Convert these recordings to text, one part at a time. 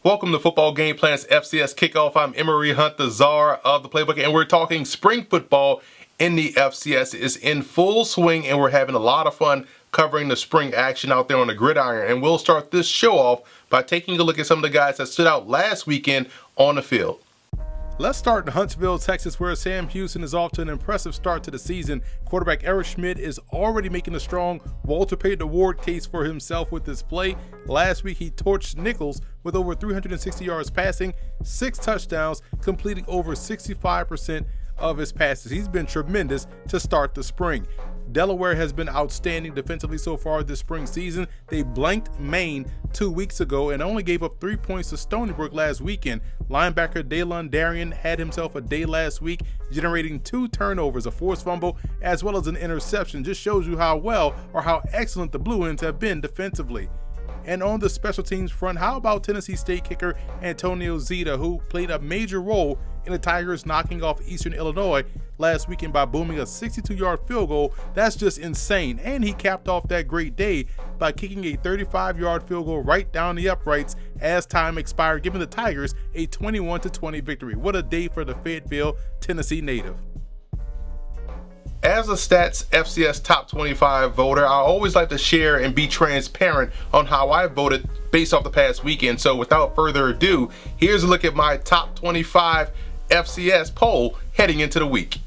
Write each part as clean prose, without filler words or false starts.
Welcome to Football Game Plan's FCS Kickoff. I'm Emery Hunt, the czar of the playbook, and we're talking spring football in the FCS. It's in full swing, and we're having a lot of fun covering the spring action out there on the gridiron. And we'll start this show off by taking a look at some of the guys that stood out last weekend on the field. Let's start in Huntsville, Texas, where Sam Houston is off to an impressive start to the season. Quarterback Eric Schmidt is already making a strong Walter Payton Award case for himself with this play. Last week, he torched Nichols with over 360 yards passing, 6 touchdowns, completing over 65% of his passes. He's been tremendous to start the spring. Delaware has been outstanding defensively so far this spring season. They blanked Maine 2 weeks ago and only gave up 3 points to Stony Brook last weekend. Linebacker Daylon Darien had himself a day last week, generating 2 turnovers, a forced fumble, as well as an interception. Just shows you how well or how excellent the Blue Hens have been defensively. And on the special teams front, how about Tennessee State kicker Antonio Zeta, who played a major role in the Tigers knocking off Eastern Illinois last weekend by booming a 62-yard field goal? That's just insane. And he capped off that great day by kicking a 35-yard field goal right down the uprights as time expired, giving the Tigers a 21-20 victory. What a day for the Fayetteville, Tennessee native. As a Stats FCS Top 25 voter, I always like to share and be transparent on how I voted based off the past weekend. So without further ado, here's a look at my Top 25 FCS poll heading into the week.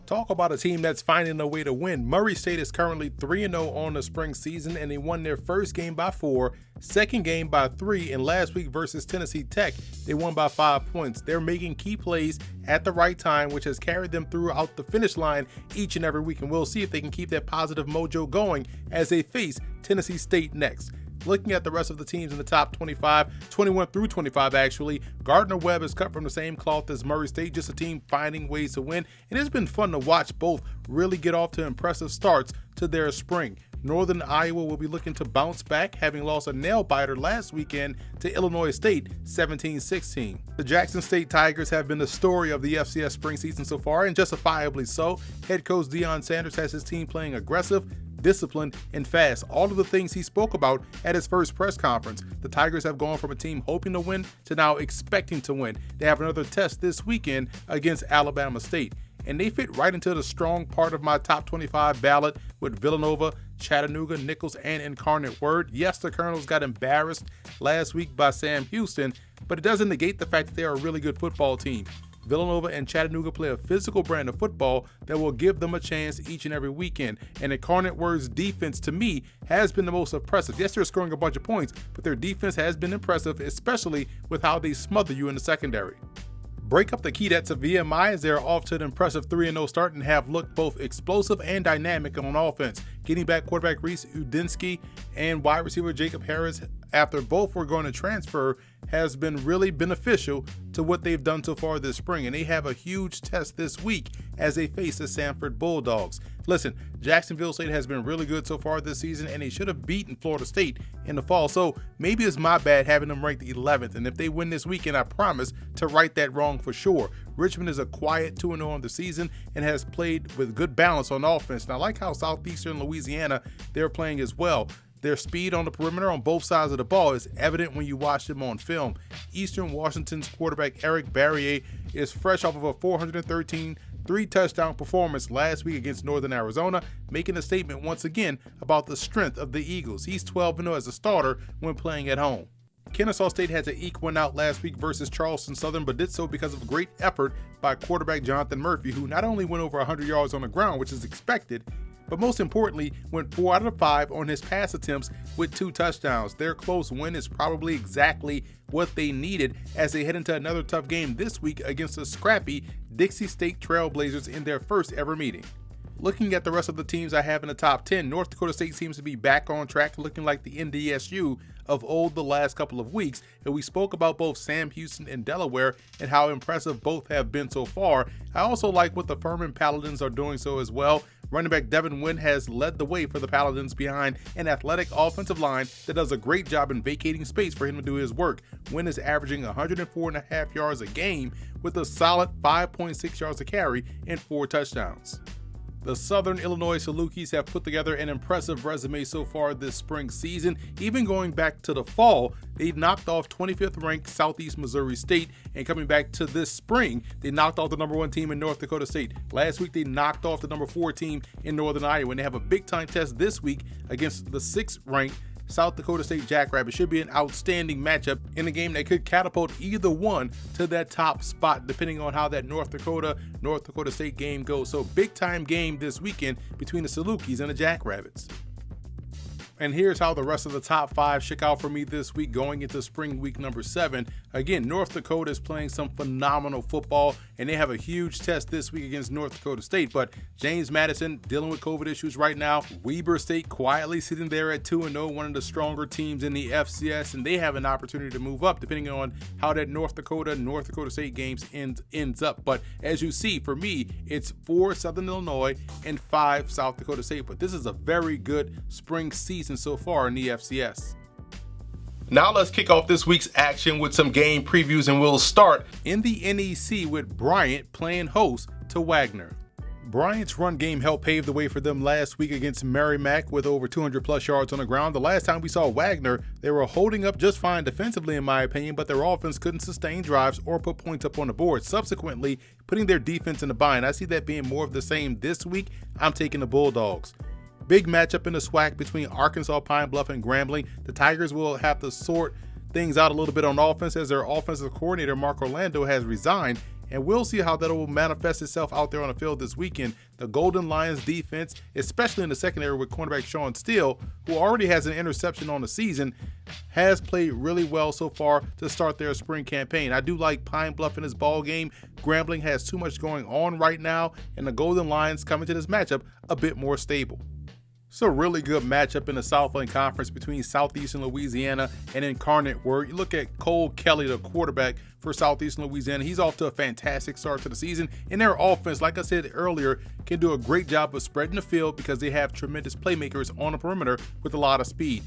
Talk about a team that's finding a way to win. Murray State is currently 3-0 on the spring season, and they won their first game by 4, second game by 3, and last week versus Tennessee Tech, they won by 5 points. They're making key plays at the right time, which has carried them throughout the finish line each and every week, and we'll see if they can keep that positive mojo going as they face Tennessee State next. Looking at the rest of the teams in the top 25, 21 through 25 actually, Gardner-Webb is cut from the same cloth as Murray State, just a team finding ways to win, and it's been fun to watch both really get off to impressive starts to their spring. Northern Iowa will be looking to bounce back, having lost a nail-biter last weekend to Illinois State 17-16. The Jackson State Tigers have been the story of the FCS spring season so far, and justifiably so. Head coach Deion Sanders has his team playing aggressive, disciplined, and fast. All of the things he spoke about at his first press conference. The Tigers have gone from a team hoping to win to now expecting to win. They have another test this weekend against Alabama State. And they fit right into the strong part of my top 25 ballot with Villanova, Chattanooga, Nichols, and Incarnate Word. Yes, the Colonels got embarrassed last week by Sam Houston, but it doesn't negate the fact that they're a really good football team. Villanova and Chattanooga play a physical brand of football that will give them a chance each and every weekend. And Incarnate Word's defense, to me, has been the most impressive. Yes, they're scoring a bunch of points, but their defense has been impressive, especially with how they smother you in the secondary. Break up the Keydets of VMI as they're off to an impressive 3-0 start and have looked both explosive and dynamic on offense. Getting back quarterback Reese Udinsky and wide receiver Jacob Harris after both were going to transfer has been really beneficial to what they've done so far this spring, and they have a huge test this week as they face the Sanford Bulldogs. Listen, Jacksonville State has been really good so far this season, and they should have beaten Florida State in the fall, so maybe it's my bad having them ranked 11th, and if they win this weekend, I promise to right that wrong for sure. Richmond is a quiet 2-0 on the season and has played with good balance on offense, and I like how Southeastern Louisiana, they're playing as well. Their speed on the perimeter on both sides of the ball is evident when you watch them on film. Eastern Washington's quarterback Eric Barrier is fresh off of a 413 3-touchdown performance last week against Northern Arizona, making a statement once again about the strength of the Eagles. He's 12-0 as a starter when playing at home. Kennesaw State had to eke one out last week versus Charleston Southern, but did so because of a great effort by quarterback Jonathan Murphy, who not only went over 100 yards on the ground, which is expected, but most importantly, went 4 out of 5 on his pass attempts with 2 touchdowns. Their close win is probably exactly what they needed as they head into another tough game this week against the scrappy Dixie State Trailblazers in their first ever meeting. Looking at the rest of the teams I have in the top 10, North Dakota State seems to be back on track, looking like the NDSU of old the last couple of weeks, and we spoke about both Sam Houston and Delaware and how impressive both have been so far. I also like what the Furman Paladins are doing so as well. Running back Devin Wynn has led the way for the Paladins behind an athletic offensive line that does a great job in vacating space for him to do his work. Wynn is averaging 104.5 yards a game with a solid 5.6 yards a carry and 4 touchdowns. The Southern Illinois Salukis have put together an impressive resume so far this spring season. Even going back to the fall, they knocked off 25th ranked Southeast Missouri State, and coming back to this spring, they knocked off the number 1 team in North Dakota State. Last week, they knocked off the number 4 team in Northern Iowa, and they have a big time test this week against the 6th ranked South Dakota State Jackrabbits. Should be an outstanding matchup in a game that could catapult either one to that top spot, depending on how that North Dakota State game goes. So big time game this weekend between the Salukis and the Jackrabbits. And here's how the rest of the top 5 shook out for me this week going into spring week number 7. Again, North Dakota is playing some phenomenal football, and they have a huge test this week against North Dakota State. But James Madison dealing with COVID issues right now. Weber State quietly sitting there at 2-0, one of the stronger teams in the FCS, and they have an opportunity to move up depending on how that North Dakota State games ends up. But as you see, for me, it's 4 Southern Illinois and 5 South Dakota State. But this is a very good spring season so far in the FCS. Now let's kick off this week's action with some game previews, and we'll start in the NEC with Bryant playing host to Wagner. Bryant's run game helped pave the way for them last week against Merrimack with over 200 plus yards on the ground. The last time we saw Wagner, they were holding up just fine defensively in my opinion, but their offense couldn't sustain drives or put points up on the board, subsequently putting their defense in the bind. I see that being more of the same this week. I'm taking the Bulldogs. Big matchup in the SWAC between Arkansas, Pine Bluff, and Grambling. The Tigers will have to sort things out a little bit on offense as their offensive coordinator, Mark Orlando, has resigned, and we'll see how that will manifest itself out there on the field this weekend. The Golden Lions defense, especially in the secondary with cornerback Sean Steele, who already has an interception on the season, has played really well so far to start their spring campaign. I do like Pine Bluff in this ball game. Grambling has too much going on right now, and the Golden Lions come into this matchup a bit more stable. It's a really good matchup in the Southland Conference between Southeastern Louisiana and Incarnate Word. You look at Cole Kelly, the quarterback for Southeastern Louisiana. He's off to a fantastic start to the season. And their offense, like I said earlier, can do a great job of spreading the field because they have tremendous playmakers on the perimeter with a lot of speed.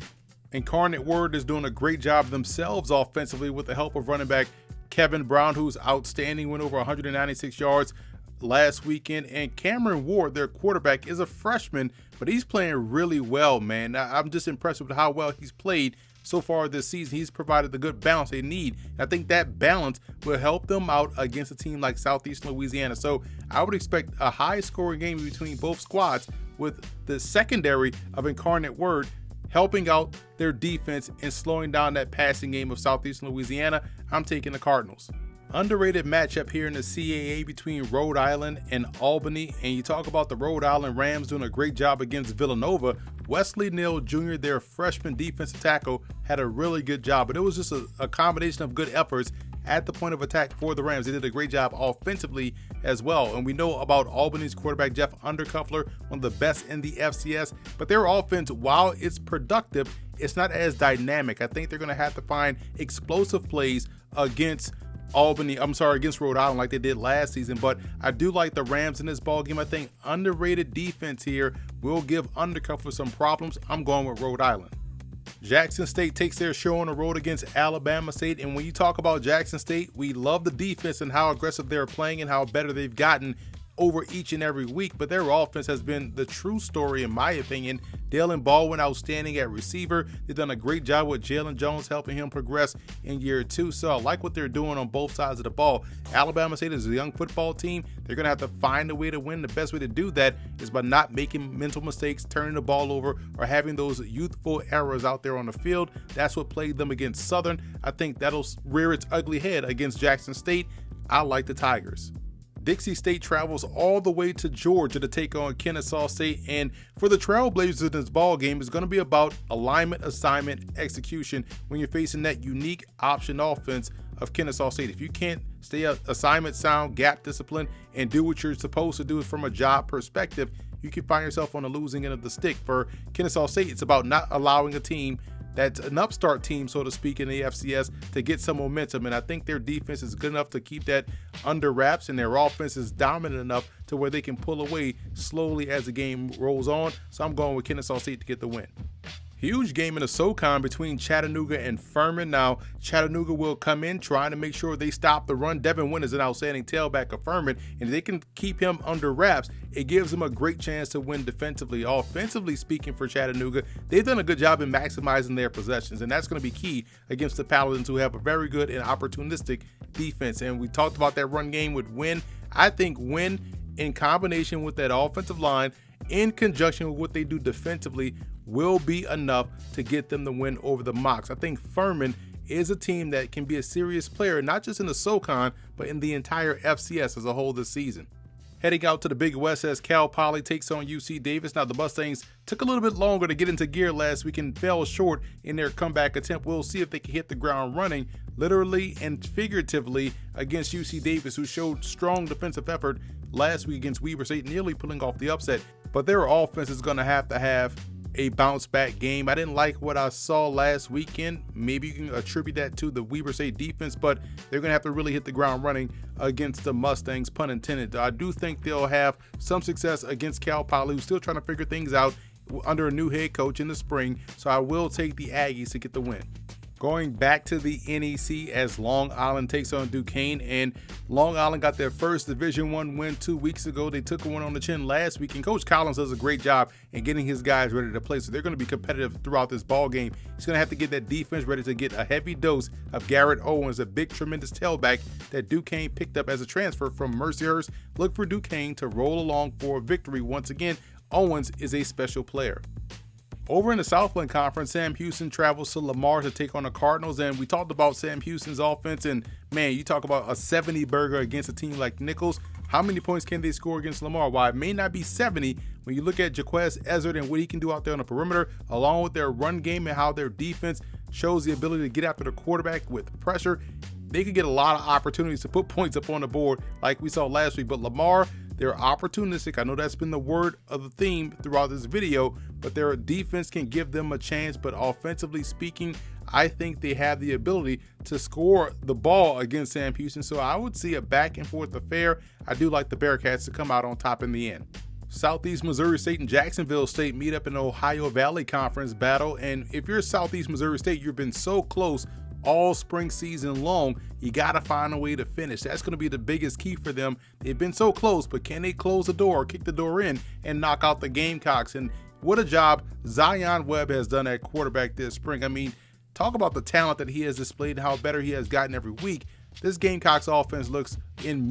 Incarnate Word is doing a great job themselves offensively with the help of running back Kevin Brown, who's outstanding, went over 196 yards last weekend. And Cameron Ward, their quarterback, is a freshman, but he's playing really well, man. I'm just impressed with how well he's played so far this season. He's provided the good balance they need. I think that balance will help them out against a team like Southeastern Louisiana. So I would expect a high-scoring game between both squads, with the secondary of Incarnate Word helping out their defense and slowing down that passing game of Southeastern Louisiana. I'm taking the Cardinals. Underrated matchup here in the CAA between Rhode Island and Albany, and you talk about the Rhode Island Rams doing a great job against Villanova. Wesley Neal Jr., their freshman defensive tackle, had a really good job, but it was just a combination of good efforts at the point of attack for the Rams. They did a great job offensively as well, and we know about Albany's quarterback Jeff Undercuffler, one of the best in the FCS, but their offense, while it's productive, it's not as dynamic. I think they're going to have to find explosive plays against Rhode Island like they did last season. But I do like the Rams in this ball game. I think underrated defense here will give Undercuffler some problems. I'm going with Rhode Island. Jackson State takes their show on the road against Alabama State. And when you talk about Jackson State, we love the defense and how aggressive they're playing and how better they've gotten over each and every week, but their offense has been the true story in my opinion. Dalen Baldwin outstanding at receiver. They've done a great job with Jalen Jones helping him progress in year 2. So I like what they're doing on both sides of the ball. Alabama State is a young football team. They're going to have to find a way to win. The best way to do that is by not making mental mistakes, turning the ball over, or having those youthful errors out there on the field. That's what plagued them against Southern. I think that'll rear its ugly head against Jackson State. I like the Tigers. Dixie State travels all the way to Georgia to take on Kennesaw State, and for the Trailblazers in this ball game, it's going to be about alignment, assignment, execution when you're facing that unique option offense of Kennesaw State. If you can't stay assignment sound, gap discipline, and do what you're supposed to do from a job perspective, you can find yourself on the losing end of the stick. For Kennesaw State, it's about not allowing a team that's an upstart team, so to speak, in the FCS to get some momentum. And I think their defense is good enough to keep that under wraps, and their offense is dominant enough to where they can pull away slowly as the game rolls on. So I'm going with Kennesaw State to get the win. Huge game in the SoCon between Chattanooga and Furman. Now, Chattanooga will come in trying to make sure they stop the run. Devin Wynn is an outstanding tailback of Furman, and if they can keep him under wraps, it gives them a great chance to win defensively. Offensively speaking for Chattanooga, they've done a good job in maximizing their possessions, and that's going to be key against the Paladins, who have a very good and opportunistic defense. And we talked about that run game with Wynn. I think Wynn, in combination with that offensive line, in conjunction with what they do defensively, will be enough to get them the win over the Mocs. I think Furman is a team that can be a serious player, not just in the SoCon, but in the entire FCS as a whole this season. Heading out to the Big West as Cal Poly takes on UC Davis. Now, the Mustangs took a little bit longer to get into gear last week and fell short in their comeback attempt. We'll see if they can hit the ground running, literally and figuratively, against UC Davis, who showed strong defensive effort last week against Weber State, nearly pulling off the upset. But their offense is going to have a bounce back game. I didn't like what I saw last weekend. Maybe you can attribute that to the Weber State defense, but they're going to have to really hit the ground running against the Mustangs, pun intended. I do think they'll have some success against Cal Poly, who's still trying to figure things out under a new head coach in the spring. So I will take the Aggies to get the win. Going back to the NEC as Long Island takes on Duquesne, and Long Island got their first Division I win 2 weeks ago. They took one on the chin last week, and Coach Collins does a great job in getting his guys ready to play. So they're going to be competitive throughout this ball game. He's going to have to get that defense ready to get a heavy dose of Garrett Owens, a big, tremendous tailback that Duquesne picked up as a transfer from Mercyhurst. Look for Duquesne to roll along for a victory once again. Owens is a special player. Over in the Southland Conference, Sam Houston travels to Lamar to take on the Cardinals, and we talked about Sam Houston's offense, and man, you talk about a 70 burger against a team like Nichols. How many points can they score against Lamar? While it may not be 70, when you look at Jaquez Ezzard and what he can do out there on the perimeter, along with their run game and how their defense shows the ability to get after the quarterback with pressure, they could get a lot of opportunities to put points up on the board like we saw last week. But Lamar, they're opportunistic. I know that's been the word of the theme throughout this video, but their defense can give them a chance. But offensively speaking, I think they have the ability to score the ball against Sam Houston. So I would see a back and forth affair. I do like the Bearcats to come out on top in the end. Southeast Missouri State and Jacksonville State meet up in the Ohio Valley Conference battle. And if you're Southeast Missouri State, you've been so close all spring season long. You got to find a way to finish. That's going to be the biggest key for them. They've been so close, but can they close the door, kick the door in, and knock out the Gamecocks? And what a job Zion Webb has done at quarterback this spring. I mean, talk about the talent that he has displayed and how better he has gotten every week. This Gamecocks offense looks in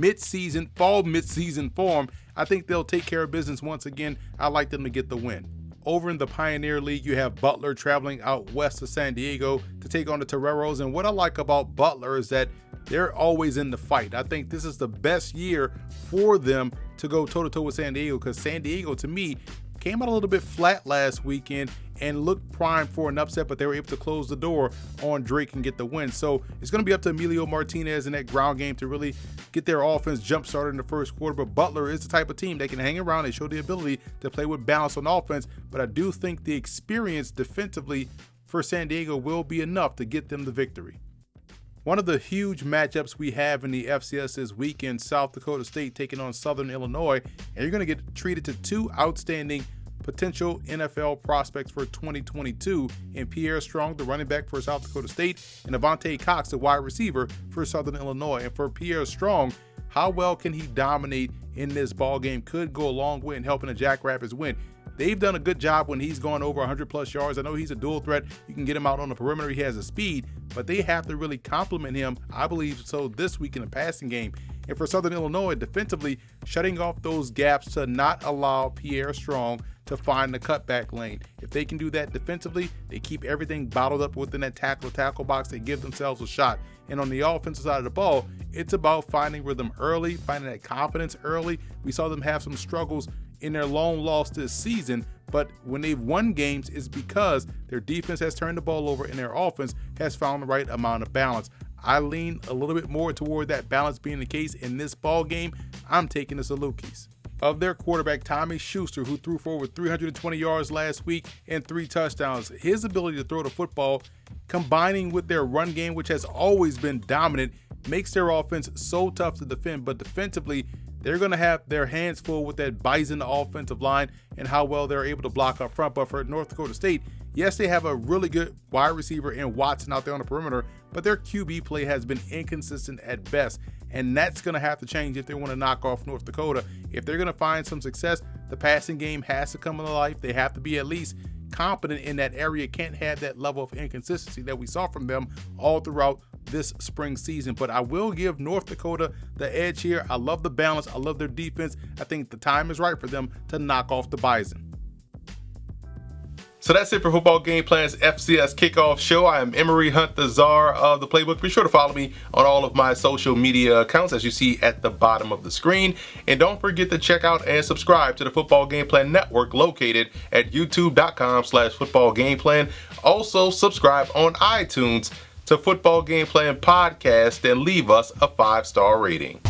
fall mid-season form. I think they'll take care of business once again. I like them to get the win. Over in the Pioneer League, you have Butler traveling out west of San Diego to take on the Toreros. And what I like about Butler is that they're always in the fight. I think this is the best year for them to go toe-to-toe with San Diego, because San Diego, to me, came out a little bit flat last weekend and looked primed for an upset, but they were able to close the door on Drake and get the win. So it's going to be up to Emilio Martinez in that ground game to really get their offense jump started in the first quarter. But Butler is the type of team that can hang around. They show the ability to play with balance on offense, but I do think the experience defensively for San Diego will be enough to get them the victory. One of the huge matchups we have in the FCS this weekend, South Dakota State taking on Southern Illinois, and you're going to get treated to two outstanding potential NFL prospects for 2022 in Pierre Strong, the running back for South Dakota State, and Avante Cox, the wide receiver for Southern Illinois. And for Pierre Strong, how well can he dominate in this ball game could go a long way in helping the Jackrabbits win. They've done a good job when he's gone over 100 plus yards. I know he's a dual threat. You can get him out on the perimeter. He has the speed, but they have to really compliment him, I believe so, this week in the passing game. And for Southern Illinois, defensively, shutting off those gaps to not allow Pierre Strong to find the cutback lane. If they can do that defensively, they keep everything bottled up within that tackle box. They give themselves a shot. And on the offensive side of the ball, it's about finding rhythm early, finding that confidence early. We saw them have some struggles in their lone loss this season, but when they've won games, it's because their defense has turned the ball over and their offense has found the right amount of balance. I lean a little bit more toward that balance being the case in this ball game. I'm taking the Salukis. Of their quarterback, Tommy Schuster, who threw for over 320 yards last week and 3 touchdowns, his ability to throw the football, combining with their run game, which has always been dominant, makes their offense so tough to defend. But defensively, they're going to have their hands full with that Bison offensive line and how well they're able to block up front. But for North Dakota State, Yes, they have a really good wide receiver in Watson out there on the perimeter, but their QB play has been inconsistent at best. And that's going to have to change if they want to knock off North Dakota. If they're going to find some success, the passing game has to come to life. They have to be at least competent in that area. Can't have that level of inconsistency that we saw from them all throughout this spring season. But I will give North Dakota the edge here. I love the balance. I love their defense. I think the time is right for them to knock off the Bison. So that's it for Football Game Plan's FCS Kickoff Show. I am Emery Hunt, the czar of the playbook. Be sure to follow me on all of my social media accounts as you see at the bottom of the screen. And don't forget to check out and subscribe to the Football Game Plan Network located at youtube.com/footballgameplan. Also subscribe on iTunes to Football Game Plan Podcast and leave us a 5-star rating.